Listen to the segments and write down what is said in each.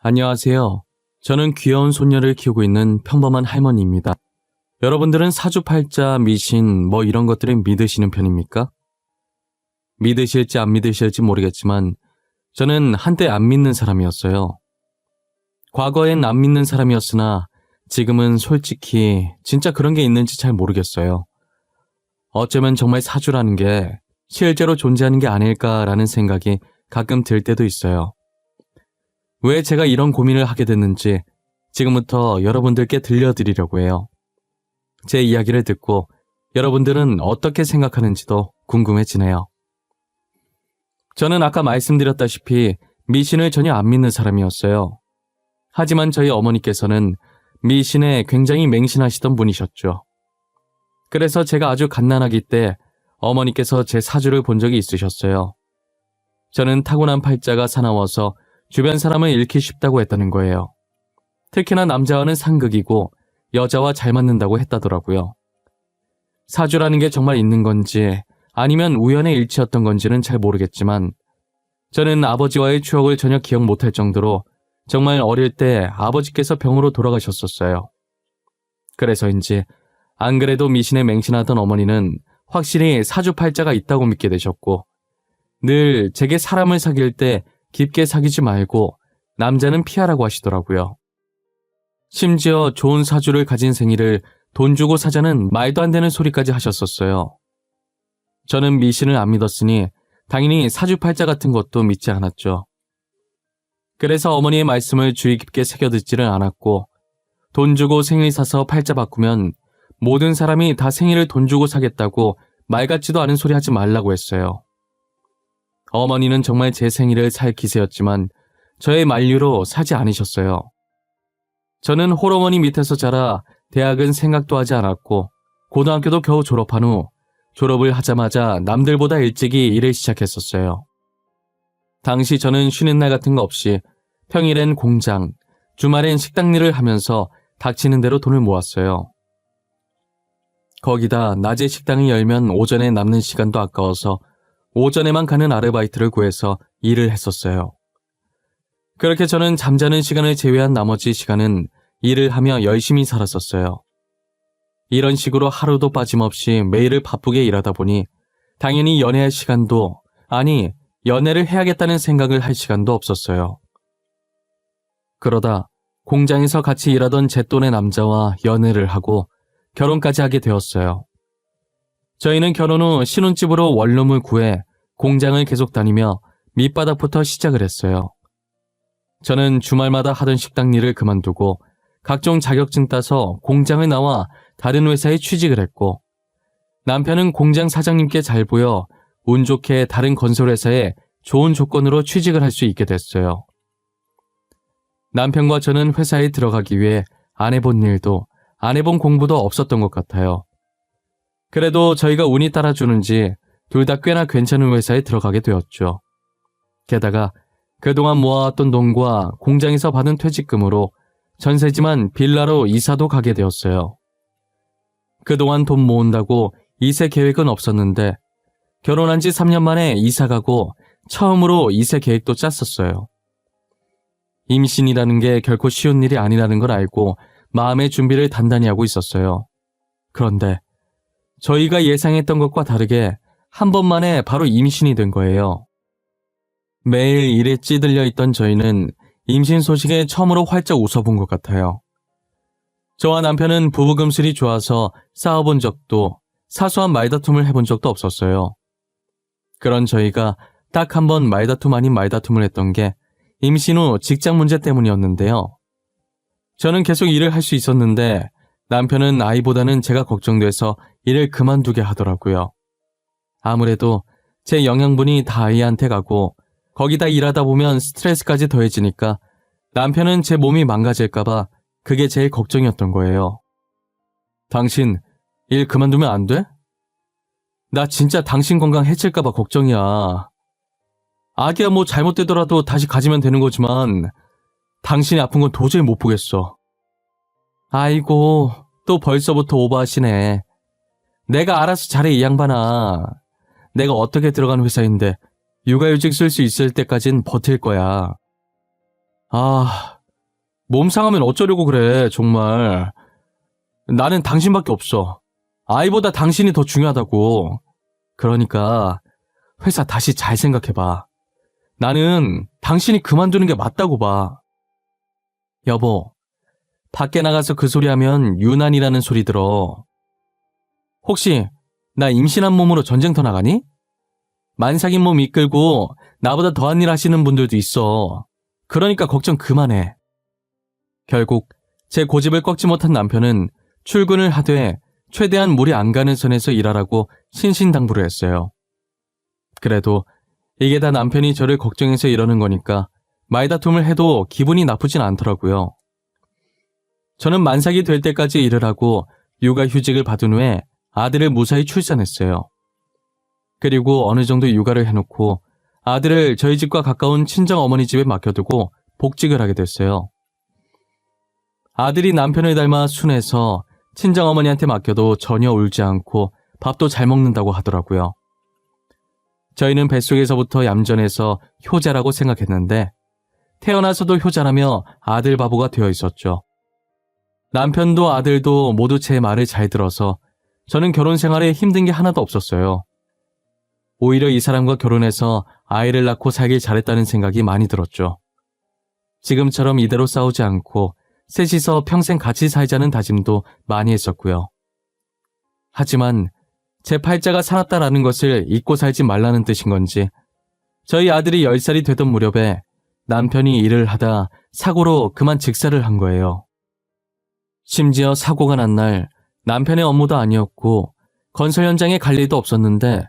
안녕하세요. 저는 귀여운 손녀를 키우고 있는 평범한 할머니입니다. 여러분들은 사주팔자, 미신, 이런 것들을 믿으시는 편입니까? 믿으실지 안 믿으실지 모르겠지만 저는 한때 안 믿는 사람이었어요. 과거엔 안 믿는 사람이었으나 지금은 솔직히 진짜 그런 게 있는지 잘 모르겠어요. 어쩌면 정말 사주라는 게 실제로 존재하는 게 아닐까라는 생각이 가끔 들 때도 있어요. 왜 제가 이런 고민을 하게 됐는지 지금부터 여러분들께 들려드리려고 해요. 제 이야기를 듣고 여러분들은 어떻게 생각하는지도 궁금해지네요. 저는 아까 말씀드렸다시피 미신을 전혀 안 믿는 사람이었어요. 하지만 저희 어머니께서는 미신에 굉장히 맹신하시던 분이셨죠. 그래서 제가 아주 갓난아기 때 어머니께서 제 사주를 본 적이 있으셨어요. 저는 타고난 팔자가 사나워서 주변 사람을 잃기 쉽다고 했다는 거예요. 특히나 남자와는 상극이고 여자와 잘 맞는다고 했다더라고요. 사주라는 게 정말 있는 건지 아니면 우연의 일치였던 건지는 잘 모르겠지만 저는 아버지와의 추억을 전혀 기억 못할 정도로 정말 어릴 때 아버지께서 병으로 돌아가셨었어요. 그래서인지 안 그래도 미신에 맹신하던 어머니는 확실히 사주팔자가 있다고 믿게 되셨고 늘 제게 사람을 사귈 때 깊게 사귀지 말고 남자는 피하라고 하시더라고요. 심지어 좋은 사주를 가진 생일을 돈 주고 사자는 말도 안 되는 소리까지 하셨었어요. 저는 미신을 안 믿었으니 당연히 사주팔자 같은 것도 믿지 않았죠. 그래서 어머니의 말씀을 주의 깊게 새겨듣지를 않았고 돈 주고 생일 사서 팔자 바꾸면 모든 사람이 다 생일을 돈 주고 사겠다고 말 같지도 않은 소리 하지 말라고 했어요. 어머니는 정말 제 생일을 살 기세였지만 저의 만류로 사지 않으셨어요. 저는 홀어머니 밑에서 자라 대학은 생각도 하지 않았고 고등학교도 겨우 졸업한 후 졸업을 하자마자 남들보다 일찍이 일을 시작했었어요. 당시 저는 쉬는 날 같은 거 없이 평일엔 공장, 주말엔 식당 일을 하면서 닥치는 대로 돈을 모았어요. 거기다 낮에 식당을 열면 오전에 남는 시간도 아까워서 오전에만 가는 아르바이트를 구해서 일을 했었어요. 그렇게 저는 잠자는 시간을 제외한 나머지 시간은 일을 하며 열심히 살았었어요. 이런 식으로 하루도 빠짐없이 매일을 바쁘게 일하다 보니 당연히 연애할 시간도, 아니 연애를 해야겠다는 생각을 할 시간도 없었어요. 그러다 공장에서 같이 일하던 제 또래 남자와 연애를 하고 결혼까지 하게 되었어요. 저희는 결혼 후 신혼집으로 원룸을 구해 공장을 계속 다니며 밑바닥부터 시작을 했어요. 저는 주말마다 하던 식당 일을 그만두고 각종 자격증 따서 공장을 나와 다른 회사에 취직을 했고 남편은 공장 사장님께 잘 보여 운 좋게 다른 건설회사에 좋은 조건으로 취직을 할 수 있게 됐어요. 남편과 저는 회사에 들어가기 위해 안 해본 일도 안 해본 공부도 없었던 것 같아요. 그래도 저희가 운이 따라주는지 둘 다 꽤나 괜찮은 회사에 들어가게 되었죠. 게다가 그동안 모아왔던 돈과 공장에서 받은 퇴직금으로 전세지만 빌라로 이사도 가게 되었어요. 그동안 돈 모은다고 이세 계획은 없었는데 결혼한 지 3년 만에 이사 가고 처음으로 이세 계획도 짰었어요. 임신이라는 게 결코 쉬운 일이 아니라는 걸 알고 마음의 준비를 단단히 하고 있었어요. 그런데 저희가 예상했던 것과 다르게 한 번만에 바로 임신이 된 거예요. 매일 일에 찌들려 있던 저희는 임신 소식에 처음으로 활짝 웃어본 것 같아요. 저와 남편은 부부금슬이 좋아서 싸워본 적도 사소한 말다툼을 해본 적도 없었어요. 그런 저희가 딱 한 번 말다툼 아닌 말다툼을 했던 게 임신 후 직장 문제 때문이었는데요. 저는 계속 일을 할 수 있었는데 남편은 아이보다는 제가 걱정돼서 일을 그만두게 하더라고요. 아무래도 제 영양분이 다 아이한테 가고 거기다 일하다 보면 스트레스까지 더해지니까 남편은 제 몸이 망가질까봐 그게 제일 걱정이었던 거예요. 당신 일 그만두면 안 돼? 나 진짜 당신 건강 해칠까봐 걱정이야. 아기야 뭐 잘못되더라도 다시 가지면 되는 거지만 당신이 아픈 건 도저히 못 보겠어. 아이고 또 벌써부터 오버하시네. 내가 알아서 잘해 이 양반아. 내가 어떻게 들어간 회사인데 육아휴직 쓸 수 있을 때까진 버틸 거야. 아, 몸 상하면 어쩌려고 그래, 정말. 나는 당신밖에 없어. 아이보다 당신이 더 중요하다고. 그러니까 회사 다시 잘 생각해봐. 나는 당신이 그만두는 게 맞다고 봐. 여보, 밖에 나가서 그 소리 하면 유난이라는 소리 들어. 혹시 나 임신한 몸으로 전쟁터 나가니? 만삭인 몸 이끌고 나보다 더한 일 하시는 분들도 있어. 그러니까 걱정 그만해. 결국 제 고집을 꺾지 못한 남편은 출근을 하되 최대한 무리 안 가는 선에서 일하라고 신신당부를 했어요. 그래도 이게 다 남편이 저를 걱정해서 이러는 거니까 말다툼을 해도 기분이 나쁘진 않더라고요. 저는 만삭이 될 때까지 일을 하고 육아휴직을 받은 후에 아들을 무사히 출산했어요. 그리고 어느 정도 육아를 해놓고 아들을 저희 집과 가까운 친정어머니 집에 맡겨두고 복직을 하게 됐어요. 아들이 남편을 닮아 순해서 친정어머니한테 맡겨도 전혀 울지 않고 밥도 잘 먹는다고 하더라고요. 저희는 뱃속에서부터 얌전해서 효자라고 생각했는데 태어나서도 효자라며 아들 바보가 되어 있었죠. 남편도 아들도 모두 제 말을 잘 들어서 저는 결혼 생활에 힘든 게 하나도 없었어요. 오히려 이 사람과 결혼해서 아이를 낳고 살길 잘했다는 생각이 많이 들었죠. 지금처럼 이대로 싸우지 않고 셋이서 평생 같이 살자는 다짐도 많이 했었고요. 하지만 제 팔자가 사납다라는 것을 잊고 살지 말라는 뜻인 건지 저희 아들이 10살이 되던 무렵에 남편이 일을 하다 사고로 그만 직사를 한 거예요. 심지어 사고가 난 날 남편의 업무도 아니었고 건설 현장에 갈 일도 없었는데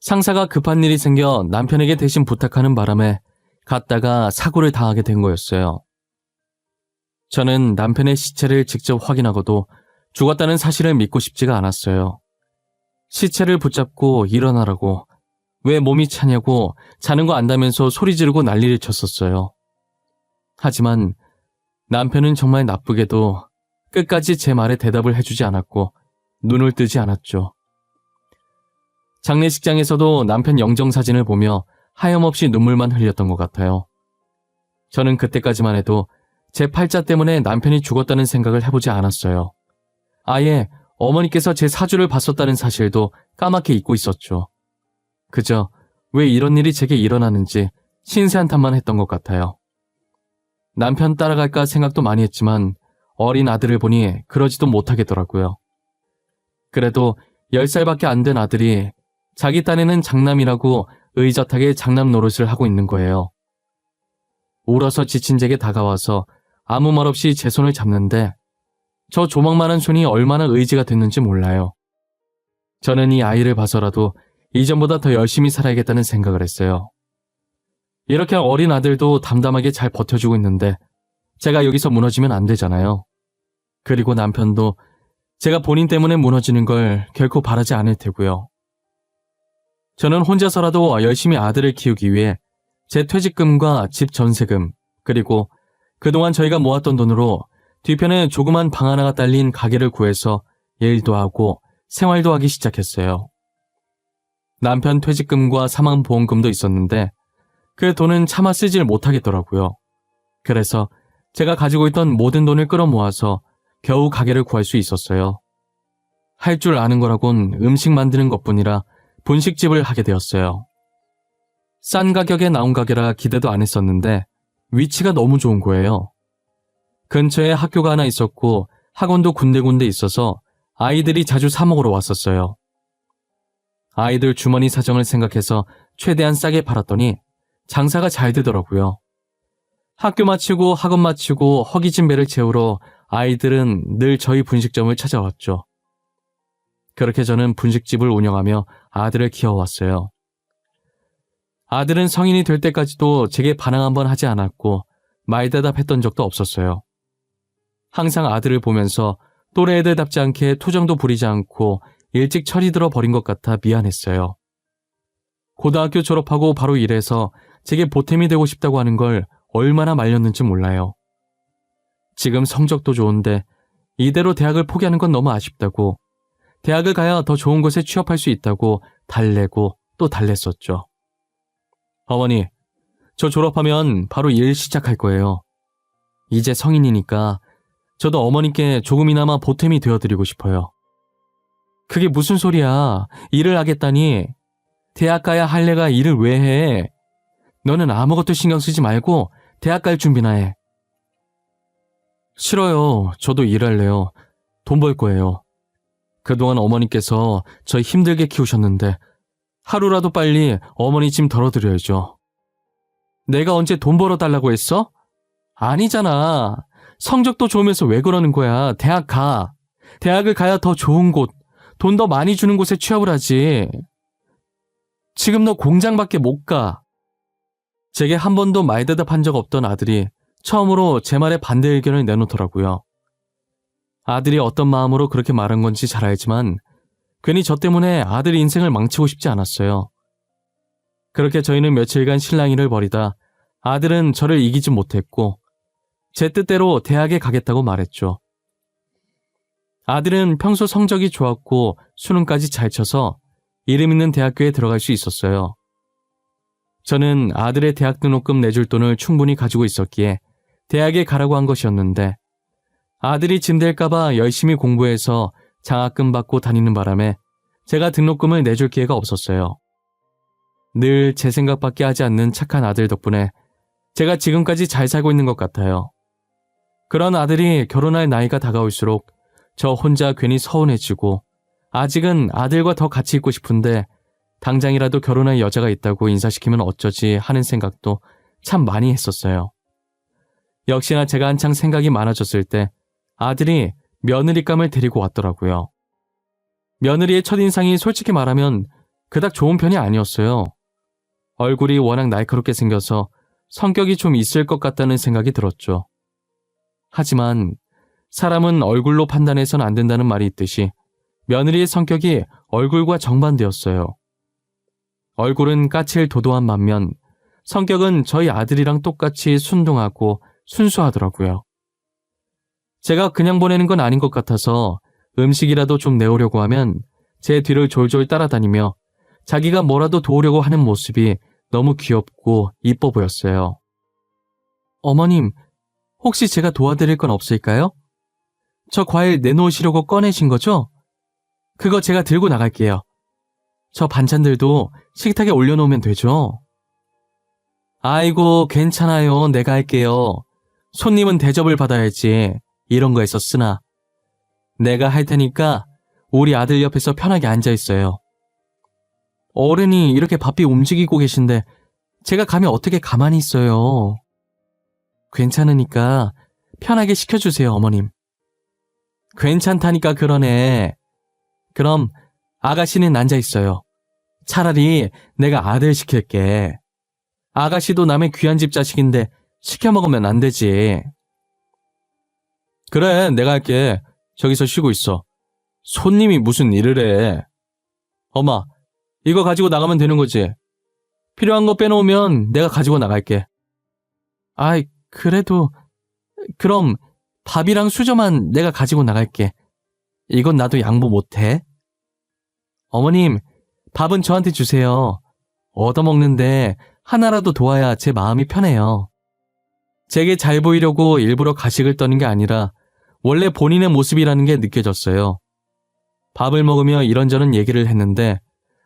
상사가 급한 일이 생겨 남편에게 대신 부탁하는 바람에 갔다가 사고를 당하게 된 거였어요. 저는 남편의 시체를 직접 확인하고도 죽었다는 사실을 믿고 싶지가 않았어요. 시체를 붙잡고 일어나라고, 왜 몸이 차냐고 자는 거 안다면서 소리 지르고 난리를 쳤었어요. 하지만 남편은 정말 나쁘게도 끝까지 제 말에 대답을 해주지 않았고 눈을 뜨지 않았죠. 장례식장에서도 남편 영정사진을 보며 하염없이 눈물만 흘렸던 것 같아요. 저는 그때까지만 해도 제 팔자 때문에 남편이 죽었다는 생각을 해보지 않았어요. 아예 어머니께서 제 사주를 봤었다는 사실도 까맣게 잊고 있었죠. 그저 왜 이런 일이 제게 일어나는지 신세한탄만 했던 것 같아요. 남편 따라갈까 생각도 많이 했지만 어린 아들을 보니 그러지도 못하겠더라고요. 그래도 10살밖에 안 된 아들이 자기 딴에는 장남이라고 의젓하게 장남 노릇을 하고 있는 거예요. 울어서 지친 제게 다가와서 아무 말 없이 제 손을 잡는데 저 조망만한 손이 얼마나 의지가 됐는지 몰라요. 저는 이 아이를 봐서라도 이전보다 더 열심히 살아야겠다는 생각을 했어요. 이렇게 어린 아들도 담담하게 잘 버텨주고 있는데 제가 여기서 무너지면 안 되잖아요. 그리고 남편도 제가 본인 때문에 무너지는 걸 결코 바라지 않을 테고요. 저는 혼자서라도 열심히 아들을 키우기 위해 제 퇴직금과 집 전세금, 그리고 그동안 저희가 모았던 돈으로 뒤편에 조그만 방 하나가 딸린 가게를 구해서 일도 하고 생활도 하기 시작했어요. 남편 퇴직금과 사망보험금도 있었는데 그 돈은 차마 쓰질 못하겠더라고요. 그래서 제가 가지고 있던 모든 돈을 끌어모아서 겨우 가게를 구할 수 있었어요. 할 줄 아는 거라곤 음식 만드는 것뿐이라 분식집을 하게 되었어요. 싼 가격에 나온 가게라 기대도 안 했었는데 위치가 너무 좋은 거예요. 근처에 학교가 하나 있었고 학원도 군데군데 있어서 아이들이 자주 사 먹으러 왔었어요. 아이들 주머니 사정을 생각해서 최대한 싸게 팔았더니 장사가 잘 되더라고요. 학교 마치고 학원 마치고 허기진 배를 채우러 아이들은 늘 저희 분식점을 찾아왔죠. 그렇게 저는 분식집을 운영하며 아들을 키워왔어요. 아들은 성인이 될 때까지도 제게 반항 한번 하지 않았고 말대답했던 적도 없었어요. 항상 아들을 보면서 또래 애들답지 않게 투정도 부리지 않고 일찍 철이 들어 버린 것 같아 미안했어요. 고등학교 졸업하고 바로 일해서 제게 보탬이 되고 싶다고 하는 걸 얼마나 말렸는지 몰라요. 지금 성적도 좋은데 이대로 대학을 포기하는 건 너무 아쉽다고, 대학을 가야 더 좋은 곳에 취업할 수 있다고 달래고 또 달랬었죠. 어머니, 저 졸업하면 바로 일 시작할 거예요. 이제 성인이니까 저도 어머니께 조금이나마 보탬이 되어드리고 싶어요. 그게 무슨 소리야. 일을 하겠다니. 대학 가야 할 애가 일을 왜 해? 너는 아무것도 신경 쓰지 말고 대학 갈 준비나 해. 싫어요. 저도 일할래요. 돈 벌 거예요. 그동안 어머니께서 저 힘들게 키우셨는데 하루라도 빨리 어머니 짐 덜어드려야죠. 내가 언제 돈 벌어달라고 했어? 아니잖아. 성적도 좋으면서 왜 그러는 거야. 대학 가. 대학을 가야 더 좋은 곳, 돈 더 많이 주는 곳에 취업을 하지. 지금 너 공장밖에 못 가. 제게 한 번도 말대답한 적 없던 아들이 처음으로 제 말에 반대 의견을 내놓더라고요. 아들이 어떤 마음으로 그렇게 말한 건지 잘 알지만 괜히 저 때문에 아들 인생을 망치고 싶지 않았어요. 그렇게 저희는 며칠간 실랑이를 벌이다 아들은 저를 이기지 못했고 제 뜻대로 대학에 가겠다고 말했죠. 아들은 평소 성적이 좋았고 수능까지 잘 쳐서 이름 있는 대학교에 들어갈 수 있었어요. 저는 아들의 대학 등록금 내줄 돈을 충분히 가지고 있었기에 대학에 가라고 한 것이었는데 아들이 짐될까봐 열심히 공부해서 장학금 받고 다니는 바람에 제가 등록금을 내줄 기회가 없었어요. 늘 제 생각밖에 하지 않는 착한 아들 덕분에 제가 지금까지 잘 살고 있는 것 같아요. 그런 아들이 결혼할 나이가 다가올수록 저 혼자 괜히 서운해지고 아직은 아들과 더 같이 있고 싶은데 당장이라도 결혼할 여자가 있다고 인사시키면 어쩌지 하는 생각도 참 많이 했었어요. 역시나 제가 한창 생각이 많아졌을 때 아들이 며느리감을 데리고 왔더라고요. 며느리의 첫인상이 솔직히 말하면 그닥 좋은 편이 아니었어요. 얼굴이 워낙 날카롭게 생겨서 성격이 좀 있을 것 같다는 생각이 들었죠. 하지만 사람은 얼굴로 판단해서는 안 된다는 말이 있듯이 며느리의 성격이 얼굴과 정반대였어요. 얼굴은 까칠 도도한 반면 성격은 저희 아들이랑 똑같이 순둥하고 순수하더라고요. 제가 그냥 보내는 건 아닌 것 같아서 음식이라도 좀 내오려고 하면 제 뒤를 졸졸 따라다니며 자기가 뭐라도 도우려고 하는 모습이 너무 귀엽고 이뻐 보였어요. 어머님, 혹시 제가 도와드릴 건 없을까요? 저 과일 내놓으시려고 꺼내신 거죠? 그거 제가 들고 나갈게요. 저 반찬들도 식탁에 올려놓으면 되죠? 아이고, 괜찮아요. 내가 할게요. 손님은 대접을 받아야지. 이런 거에서 쓰나. 내가 할 테니까 우리 아들 옆에서 편하게 앉아있어요. 어른이 이렇게 바삐 움직이고 계신데 제가 가면 어떻게 가만히 있어요. 괜찮으니까 편하게 시켜주세요, 어머님. 괜찮다니까 그러네. 그럼 아가씨는 앉아있어요. 차라리 내가 아들 시킬게. 아가씨도 남의 귀한 집 자식인데 시켜 먹으면 안 되지. 그래, 내가 할게. 저기서 쉬고 있어. 손님이 무슨 일을 해. 엄마, 이거 가지고 나가면 되는 거지. 필요한 거 빼놓으면 내가 가지고 나갈게. 아이, 그래도 그럼 밥이랑 수저만 내가 가지고 나갈게. 이건 나도 양보 못해. 어머님, 밥은 저한테 주세요. 얻어먹는데 하나라도 도와야 제 마음이 편해요. 제게 잘 보이려고 일부러 가식을 떠는 게 아니라 원래 본인의 모습이라는 게 느껴졌어요. 밥을 먹으며 이런저런 얘기를 했는데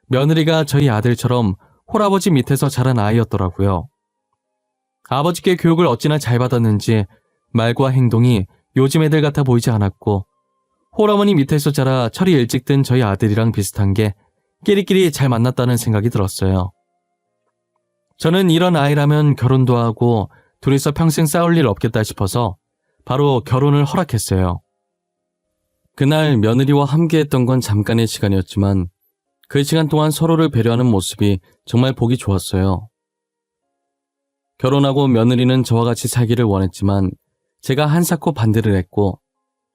며느리가 저희 아들처럼 홀아버지 밑에서 자란 아이였더라고요. 아버지께 교육을 어찌나 잘 받았는지 말과 행동이 요즘 애들 같아 보이지 않았고 홀어머니 밑에서 자라 철이 일찍 든 저희 아들이랑 비슷한 게 끼리끼리 잘 만났다는 생각이 들었어요. 저는 이런 아이라면 결혼도 하고 둘이서 평생 싸울 일 없겠다 싶어서 바로 결혼을 허락했어요. 그날 며느리와 함께했던 건 잠깐의 시간이었지만 그 시간 동안 서로를 배려하는 모습이 정말 보기 좋았어요. 결혼하고 며느리는 저와 같이 살기를 원했지만 제가 한사코 반대를 했고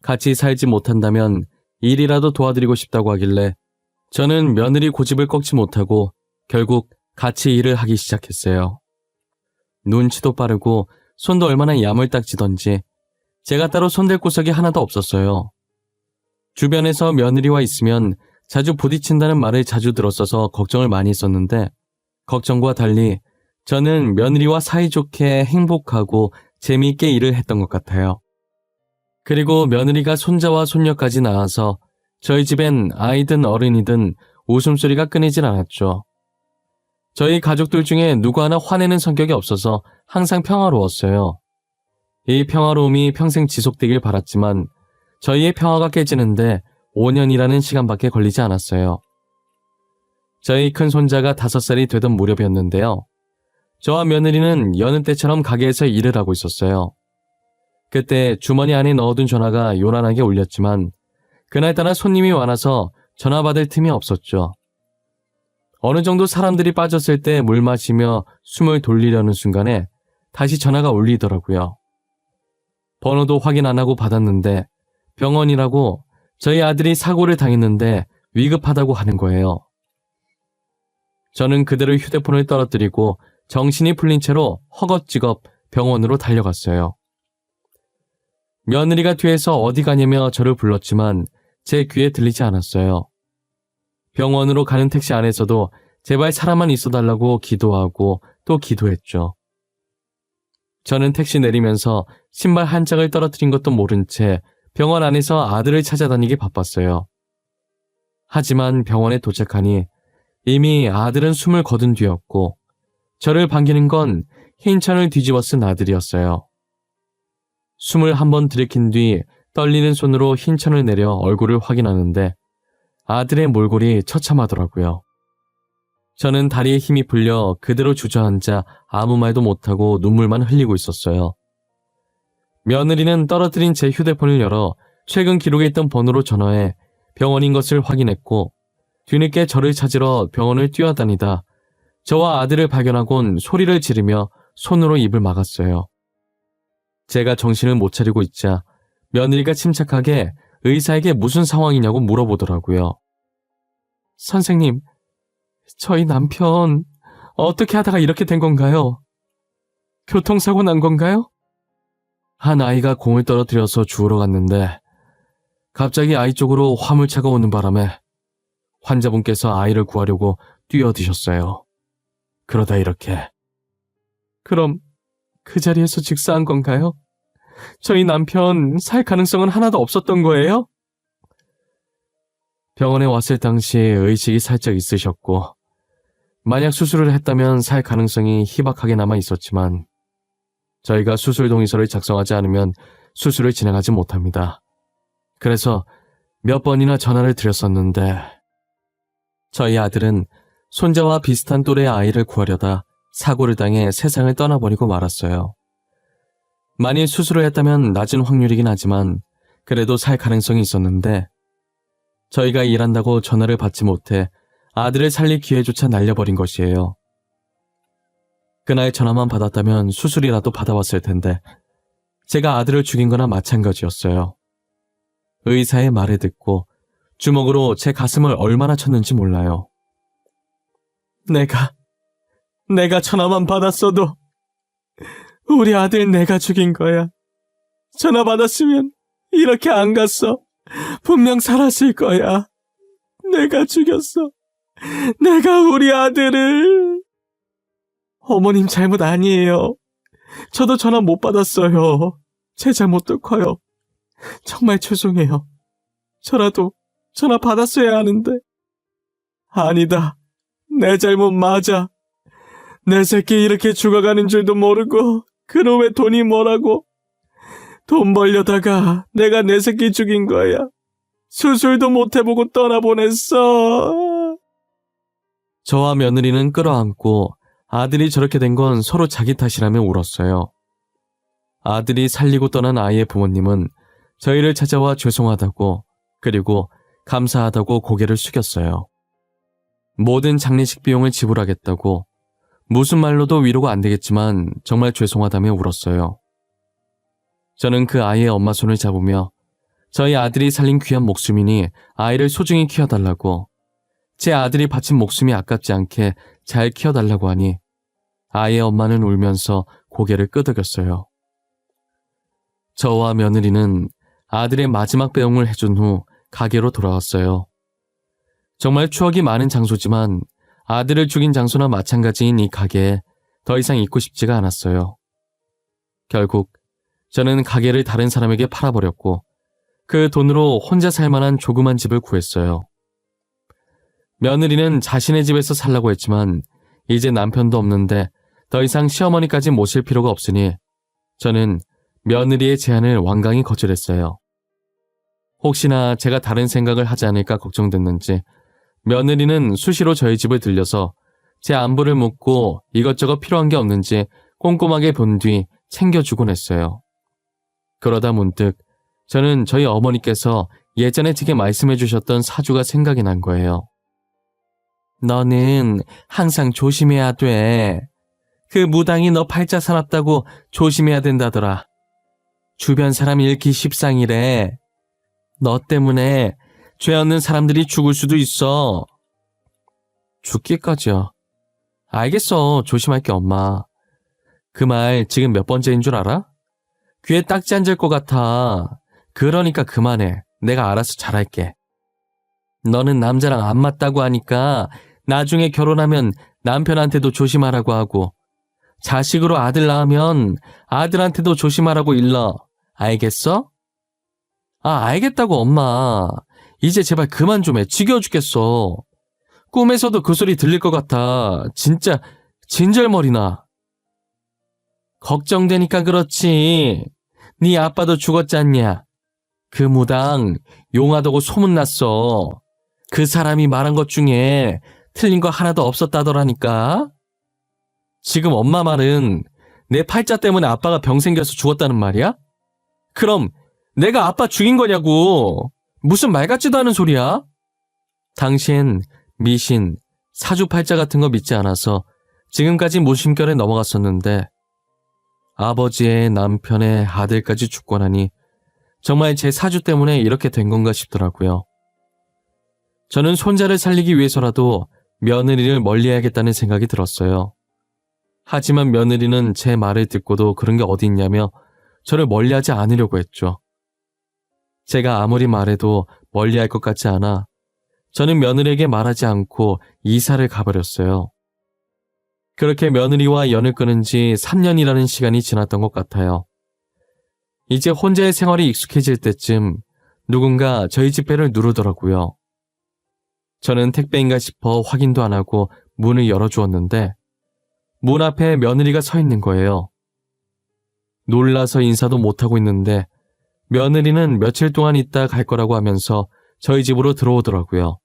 같이 살지 못한다면 일이라도 도와드리고 싶다고 하길래 저는 며느리 고집을 꺾지 못하고 결국 같이 일을 하기 시작했어요. 눈치도 빠르고 손도 얼마나 야물딱지던지 제가 따로 손댈 구석이 하나도 없었어요. 주변에서 며느리와 있으면 자주 부딪힌다는 말을 자주 들었어서 걱정을 많이 했었는데 걱정과 달리 저는 며느리와 사이좋게 행복하고 재미있게 일을 했던 것 같아요. 그리고 며느리가 손자와 손녀까지 낳아서 저희 집엔 아이든 어른이든 웃음소리가 끊이질 않았죠. 저희 가족들 중에 누구 하나 화내는 성격이 없어서 항상 평화로웠어요. 이 평화로움이 평생 지속되길 바랐지만 저희의 평화가 깨지는데 5년이라는 시간밖에 걸리지 않았어요. 저희 큰 손자가 5살이 되던 무렵이었는데요. 저와 며느리는 여느 때처럼 가게에서 일을 하고 있었어요. 그때 주머니 안에 넣어둔 전화가 요란하게 울렸지만 그날따라 손님이 많아서 전화 받을 틈이 없었죠. 어느 정도 사람들이 빠졌을 때 물 마시며 숨을 돌리려는 순간에 다시 전화가 울리더라고요. 번호도 확인 안 하고 받았는데 병원이라고 저희 아들이 사고를 당했는데 위급하다고 하는 거예요. 저는 그대로 휴대폰을 떨어뜨리고 정신이 풀린 채로 허겁지겁 병원으로 달려갔어요. 며느리가 뒤에서 어디 가냐며 저를 불렀지만 제 귀에 들리지 않았어요. 병원으로 가는 택시 안에서도 제발 사람만 있어달라고 기도하고 또 기도했죠. 저는 택시 내리면서 신발 한 짝을 떨어뜨린 것도 모른 채 병원 안에서 아들을 찾아다니기 바빴어요. 하지만 병원에 도착하니 이미 아들은 숨을 거둔 뒤였고 저를 반기는 건 흰 천을 뒤집어 쓴 아들이었어요. 숨을 한번 들이킨 뒤 떨리는 손으로 흰 천을 내려 얼굴을 확인하는데 아들의 몰골이 처참하더라고요. 저는 다리에 힘이 풀려 그대로 주저앉아 아무 말도 못하고 눈물만 흘리고 있었어요. 며느리는 떨어뜨린 제 휴대폰을 열어 최근 기록에 있던 번호로 전화해 병원인 것을 확인했고 뒤늦게 저를 찾으러 병원을 뛰어다니다 저와 아들을 발견하곤 소리를 지르며 손으로 입을 막았어요. 제가 정신을 못 차리고 있자 며느리가 침착하게 의사에게 무슨 상황이냐고 물어보더라고요. 선생님, 저희 남편 어떻게 하다가 이렇게 된 건가요? 교통사고 난 건가요? 한 아이가 공을 떨어뜨려서 주우러 갔는데 갑자기 아이 쪽으로 화물차가 오는 바람에 환자분께서 아이를 구하려고 뛰어드셨어요. 그러다 이렇게. 그럼 그 자리에서 직사한 건가요? 저희 남편 살 가능성은 하나도 없었던 거예요? 병원에 왔을 당시 의식이 살짝 있으셨고 만약 수술을 했다면 살 가능성이 희박하게 남아 있었지만 저희가 수술 동의서를 작성하지 않으면 수술을 진행하지 못합니다. 그래서 몇 번이나 전화를 드렸었는데 저희 아들은 손자와 비슷한 또래의 아이를 구하려다 사고를 당해 세상을 떠나버리고 말았어요. 만일 수술을 했다면 낮은 확률이긴 하지만 그래도 살 가능성이 있었는데 저희가 일한다고 전화를 받지 못해 아들을 살릴 기회조차 날려버린 것이에요. 그날 전화만 받았다면 수술이라도 받아왔을 텐데 제가 아들을 죽인 거나 마찬가지였어요. 의사의 말을 듣고 주먹으로 제 가슴을 얼마나 쳤는지 몰라요. 내가 전화만 받았어도 우리 아들 내가 죽인 거야. 전화 받았으면 이렇게 안 갔어. 분명 살았을 거야. 내가 죽였어. 내가 우리 아들을. 어머님 잘못 아니에요. 저도 전화 못 받았어요. 제 잘못도 커요. 정말 죄송해요. 저라도 전화 받았어야 하는데. 아니다. 내 잘못 맞아. 내 새끼 이렇게 죽어가는 줄도 모르고 그놈의 돈이 뭐라고. 돈 벌려다가 내가 내 새끼 죽인 거야. 수술도 못 해보고 떠나보냈어. 저와 며느리는 끌어안고 아들이 저렇게 된 건 서로 자기 탓이라며 울었어요. 아들이 살리고 떠난 아이의 부모님은 저희를 찾아와 죄송하다고 그리고 감사하다고 고개를 숙였어요. 모든 장례식 비용을 지불하겠다고 무슨 말로도 위로가 안 되겠지만 정말 죄송하다며 울었어요. 저는 그 아이의 엄마 손을 잡으며 저희 아들이 살린 귀한 목숨이니 아이를 소중히 키워달라고 제 아들이 바친 목숨이 아깝지 않게 잘 키워달라고 하니 아이의 엄마는 울면서 고개를 끄덕였어요. 저와 며느리는 아들의 마지막 배웅을 해준 후 가게로 돌아왔어요. 정말 추억이 많은 장소지만 아들을 죽인 장소나 마찬가지인 이 가게에 더 이상 있고 싶지가 않았어요. 결국 저는 가게를 다른 사람에게 팔아버렸고 그 돈으로 혼자 살 만한 조그만 집을 구했어요. 며느리는 자신의 집에서 살라고 했지만 이제 남편도 없는데 더 이상 시어머니까지 모실 필요가 없으니 저는 며느리의 제안을 완강히 거절했어요. 혹시나 제가 다른 생각을 하지 않을까 걱정됐는지 며느리는 수시로 저희 집을 들려서 제 안부를 묻고 이것저것 필요한 게 없는지 꼼꼼하게 본 뒤 챙겨주곤 했어요. 그러다 문득 저는 저희 어머니께서 예전에 제게 말씀해 주셨던 사주가 생각이 난 거예요. 너는 항상 조심해야 돼. 그 무당이 너 팔자 사납다고 조심해야 된다더라. 주변 사람 잃기 십상이래. 너 때문에 죄 없는 사람들이 죽을 수도 있어. 죽기까지야. 알겠어. 조심할게, 엄마. 그 말 지금 몇 번째인 줄 알아? 귀에 딱지 앉을 것 같아. 그러니까 그만해. 내가 알아서 잘할게. 너는 남자랑 안 맞다고 하니까 나중에 결혼하면 남편한테도 조심하라고 하고 자식으로 아들 낳으면 아들한테도 조심하라고 일러. 알겠어? 알겠다고 엄마. 이제 제발 그만 좀 해. 지겨워 죽겠어. 꿈에서도 그 소리 들릴 것 같아. 진짜 진절머리나. 걱정되니까 그렇지. 네 아빠도 죽었지 않냐. 그 무당 용하다고 소문났어. 그 사람이 말한 것 중에 틀린 거 하나도 없었다더라니까. 지금 엄마 말은 내 팔자 때문에 아빠가 병 생겨서 죽었다는 말이야? 그럼 내가 아빠 죽인 거냐고. 무슨 말 같지도 않은 소리야? 당시엔 미신, 사주팔자 같은 거 믿지 않아서 지금까지 무심결에 넘어갔었는데 아버지의 남편의 아들까지 죽고 나니 정말 제 사주 때문에 이렇게 된 건가 싶더라고요. 저는 손자를 살리기 위해서라도 며느리를 멀리해야겠다는 생각이 들었어요. 하지만 며느리는 제 말을 듣고도 그런 게 어디 있냐며 저를 멀리하지 않으려고 했죠. 제가 아무리 말해도 멀리할 것 같지 않아 저는 며느리에게 말하지 않고 이사를 가버렸어요. 그렇게 며느리와 연을 끊은 지 3년이라는 시간이 지났던 것 같아요. 이제 혼자의 생활이 익숙해질 때쯤 누군가 저희 집 배를 누르더라고요. 저는 택배인가 싶어 확인도 안 하고 문을 열어주었는데 문 앞에 며느리가 서 있는 거예요. 놀라서 인사도 못하고 있는데 며느리는 며칠 동안 있다 갈 거라고 하면서 저희 집으로 들어오더라고요.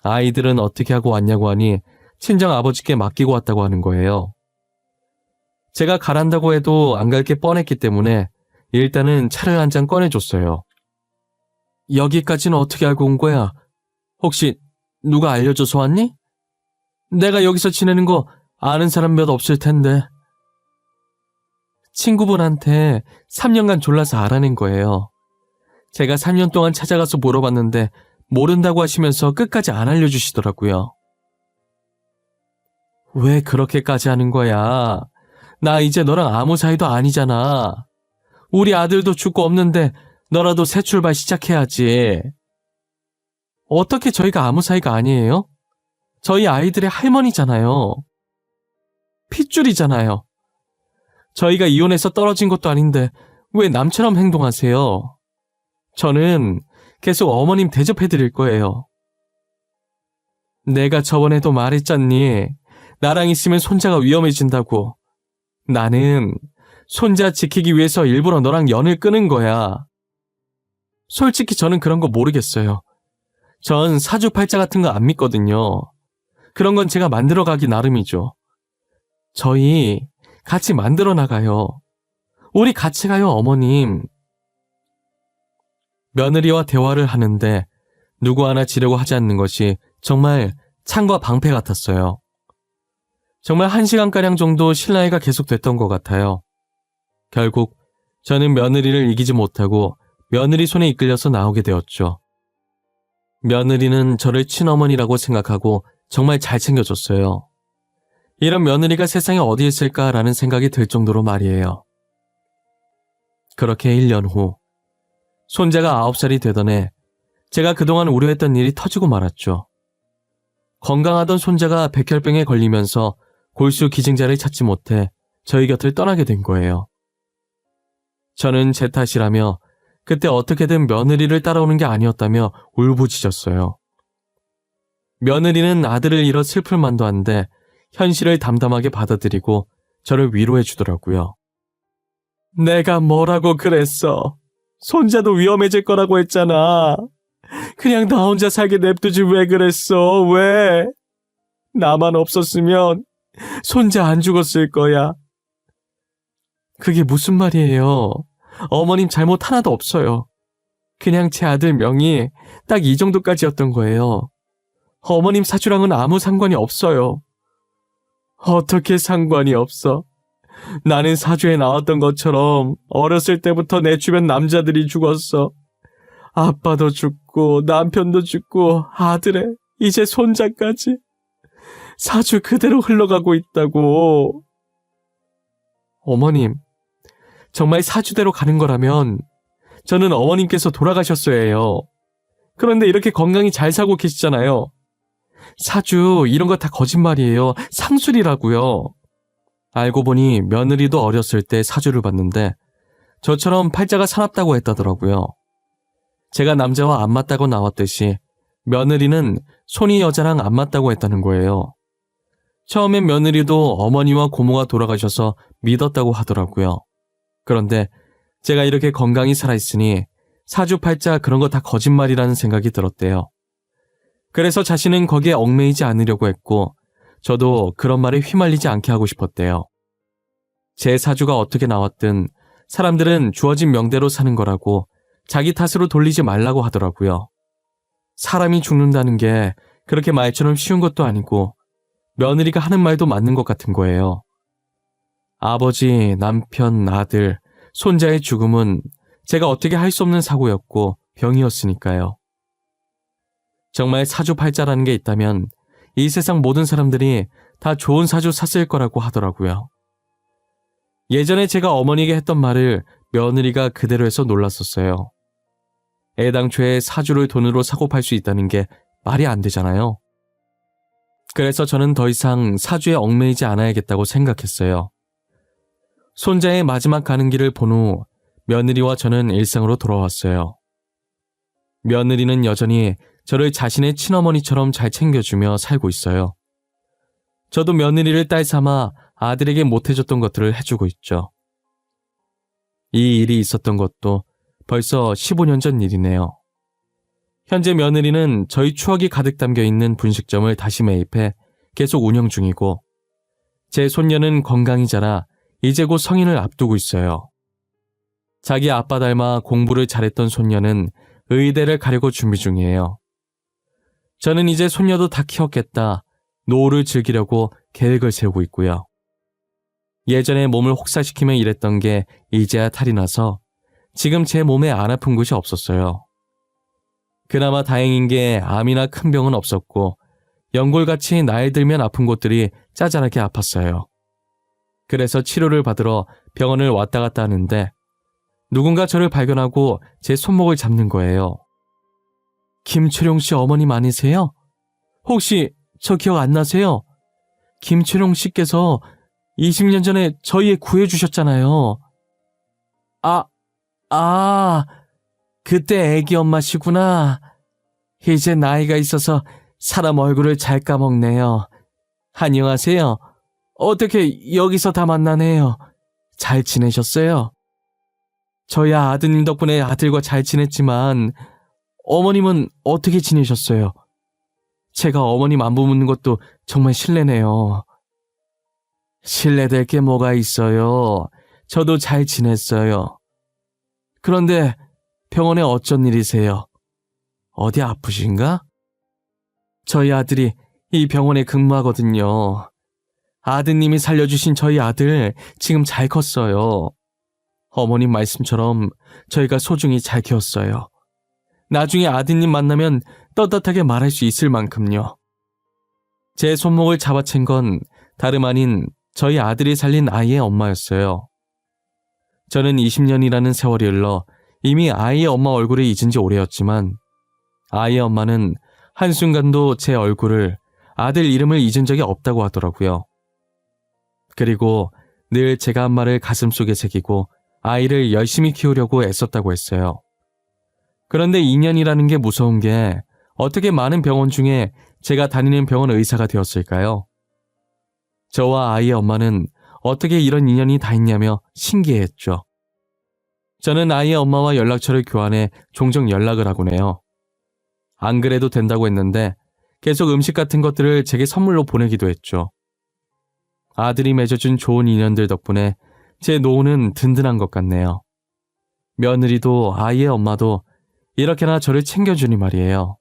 아이들은 어떻게 하고 왔냐고 하니 친정 아버지께 맡기고 왔다고 하는 거예요. 제가 가란다고 해도 안 갈 게 뻔했기 때문에 일단은 차를 한 잔 꺼내줬어요. 여기까지는 어떻게 알고 온 거야? 혹시 누가 알려줘서 왔니? 내가 여기서 지내는 거 아는 사람 몇 없을 텐데. 친구분한테 3년간 졸라서 알아낸 거예요. 제가 3년 동안 찾아가서 물어봤는데 모른다고 하시면서 끝까지 안 알려주시더라고요. 왜 그렇게까지 하는 거야? 나 이제 너랑 아무 사이도 아니잖아. 우리 아들도 죽고 없는데 너라도 새 출발 시작해야지. 어떻게 저희가 아무 사이가 아니에요? 저희 아이들의 할머니잖아요. 핏줄이잖아요. 저희가 이혼해서 떨어진 것도 아닌데 왜 남처럼 행동하세요? 저는 계속 어머님 대접해드릴 거예요. 내가 저번에도 말했잖니. 나랑 있으면 손자가 위험해진다고. 나는 손자 지키기 위해서 일부러 너랑 연을 끊은 거야. 솔직히 저는 그런 거 모르겠어요. 전 사주팔자 같은 거 안 믿거든요. 그런 건 제가 만들어가기 나름이죠. 저희 같이 만들어 나가요. 우리 같이 가요, 어머님. 며느리와 대화를 하는데 누구 하나 지려고 하지 않는 것이 정말 창과 방패 같았어요. 정말 1시간가량 정도 실랑이가 계속됐던 것 같아요. 결국 저는 며느리를 이기지 못하고 며느리 손에 이끌려서 나오게 되었죠. 며느리는 저를 친어머니라고 생각하고 정말 잘 챙겨줬어요. 이런 며느리가 세상에 어디 있을까라는 생각이 들 정도로 말이에요. 그렇게 1년 후 손자가 9살이 되던 해 제가 그동안 우려했던 일이 터지고 말았죠. 건강하던 손자가 백혈병에 걸리면서 골수 기증자를 찾지 못해 저희 곁을 떠나게 된 거예요. 저는 제 탓이라며 그때 어떻게든 며느리를 따라오는 게 아니었다며 울부짖었어요. 며느리는 아들을 잃어 슬플 만도 한데 현실을 담담하게 받아들이고 저를 위로해 주더라고요. 내가 뭐라고 그랬어. 손자도 위험해질 거라고 했잖아. 그냥 나 혼자 살게 냅두지 왜 그랬어? 왜? 나만 없었으면 손자 안 죽었을 거야. 그게 무슨 말이에요? 어머님 잘못 하나도 없어요. 그냥 제 아들 명이 딱 이 정도까지였던 거예요. 어머님 사주랑은 아무 상관이 없어요. 어떻게 상관이 없어? 나는 사주에 나왔던 것처럼 어렸을 때부터 내 주변 남자들이 죽었어. 아빠도 죽고 남편도 죽고 아들에 이제 손자까지. 사주 그대로 흘러가고 있다고. 어머님, 정말 사주대로 가는 거라면 저는 어머님께서 돌아가셨어야 해요. 그런데 이렇게 건강히 잘 사고 계시잖아요. 사주 이런 거 다 거짓말이에요. 상술이라고요. 알고 보니 며느리도 어렸을 때 사주를 봤는데 저처럼 팔자가 사납다고 했다더라고요. 제가 남자와 안 맞다고 나왔듯이 며느리는 손이 여자랑 안 맞다고 했다는 거예요. 처음엔 며느리도 어머니와 고모가 돌아가셔서 믿었다고 하더라고요. 그런데 제가 이렇게 건강히 살아있으니 사주팔자 그런 거 다 거짓말이라는 생각이 들었대요. 그래서 자신은 거기에 얽매이지 않으려고 했고 저도 그런 말에 휘말리지 않게 하고 싶었대요. 제 사주가 어떻게 나왔든 사람들은 주어진 명대로 사는 거라고 자기 탓으로 돌리지 말라고 하더라고요. 사람이 죽는다는 게 그렇게 말처럼 쉬운 것도 아니고 며느리가 하는 말도 맞는 것 같은 거예요. 아버지, 남편, 아들, 손자의 죽음은 제가 어떻게 할 수 없는 사고였고 병이었으니까요. 정말 사주팔자라는 게 있다면 이 세상 모든 사람들이 다 좋은 사주 샀을 거라고 하더라고요. 예전에 제가 어머니에게 했던 말을 며느리가 그대로 해서 놀랐었어요. 애당초에 사주를 돈으로 사고 팔 수 있다는 게 말이 안 되잖아요. 그래서 저는 더 이상 사주에 얽매이지 않아야겠다고 생각했어요. 손자의 마지막 가는 길을 본 후 며느리와 저는 일상으로 돌아왔어요. 며느리는 여전히 저를 자신의 친어머니처럼 잘 챙겨주며 살고 있어요. 저도 며느리를 딸 삼아 아들에게 못해줬던 것들을 해주고 있죠. 이 일이 있었던 것도 벌써 15년 전 일이네요. 현재 며느리는 저희 추억이 가득 담겨 있는 분식점을 다시 매입해 계속 운영 중이고 제 손녀는 건강히 자라 이제 곧 성인을 앞두고 있어요. 자기 아빠 닮아 공부를 잘했던 손녀는 의대를 가려고 준비 중이에요. 저는 이제 손녀도 다 키웠겠다, 노후를 즐기려고 계획을 세우고 있고요. 예전에 몸을 혹사시키며 일했던 게 이제야 탈이 나서 지금 제 몸에 안 아픈 곳이 없었어요. 그나마 다행인 게 암이나 큰 병은 없었고 연골같이 나이 들면 아픈 곳들이 짜잘하게 아팠어요. 그래서 치료를 받으러 병원을 왔다 갔다 하는데 누군가 저를 발견하고 제 손목을 잡는 거예요. 김초룡 씨 어머님 아니세요? 혹시 저 기억 안 나세요? 김초룡 씨께서 20년 전에 저희 애 구해주셨잖아요. 그때 애기 엄마시구나. 이제 나이가 있어서 사람 얼굴을 잘 까먹네요. 안녕하세요. 어떻게 여기서 다 만나네요. 잘 지내셨어요? 저야 아드님 덕분에 아들과 잘 지냈지만 어머님은 어떻게 지내셨어요? 제가 어머님 안부 묻는 것도 정말 실례네요. 실례될 게 뭐가 있어요. 저도 잘 지냈어요. 그런데 병원에 어쩐 일이세요? 어디 아프신가? 저희 아들이 이 병원에 근무하거든요. 아드님이 살려주신 저희 아들 지금 잘 컸어요. 어머님 말씀처럼 저희가 소중히 잘 키웠어요. 나중에 아드님 만나면 떳떳하게 말할 수 있을 만큼요. 제 손목을 잡아챈 건 다름 아닌 저희 아들이 살린 아이의 엄마였어요. 저는 20년이라는 세월이 흘러 이미 아이의 엄마 얼굴을 잊은 지 오래였지만 아이의 엄마는 한순간도 제 얼굴을, 아들 이름을 잊은 적이 없다고 하더라고요. 그리고 늘 제가 한 말을 가슴속에 새기고 아이를 열심히 키우려고 애썼다고 했어요. 그런데 인연이라는 게 무서운 게 어떻게 많은 병원 중에 제가 다니는 병원 의사가 되었을까요? 저와 아이의 엄마는 어떻게 이런 인연이 다 있냐며 신기해했죠. 저는 아이의 엄마와 연락처를 교환해 종종 연락을 하곤 해요. 안 그래도 된다고 했는데 계속 음식 같은 것들을 제게 선물로 보내기도 했죠. 아들이 맺어준 좋은 인연들 덕분에 제 노후는 든든한 것 같네요. 며느리도 아이의 엄마도 이렇게나 저를 챙겨주니 말이에요.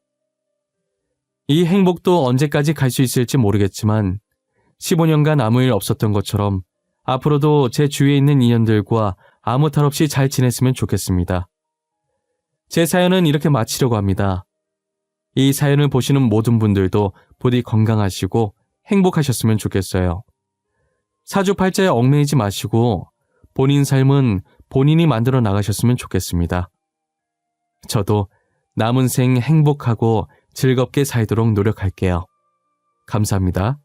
이 행복도 언제까지 갈 수 있을지 모르겠지만 15년간 아무 일 없었던 것처럼 앞으로도 제 주위에 있는 인연들과 아무 탈 없이 잘 지냈으면 좋겠습니다. 제 사연은 이렇게 마치려고 합니다. 이 사연을 보시는 모든 분들도 부디 건강하시고 행복하셨으면 좋겠어요. 사주팔자에 얽매이지 마시고 본인 삶은 본인이 만들어 나가셨으면 좋겠습니다. 저도 남은 생 행복하고 즐겁게 살도록 노력할게요. 감사합니다.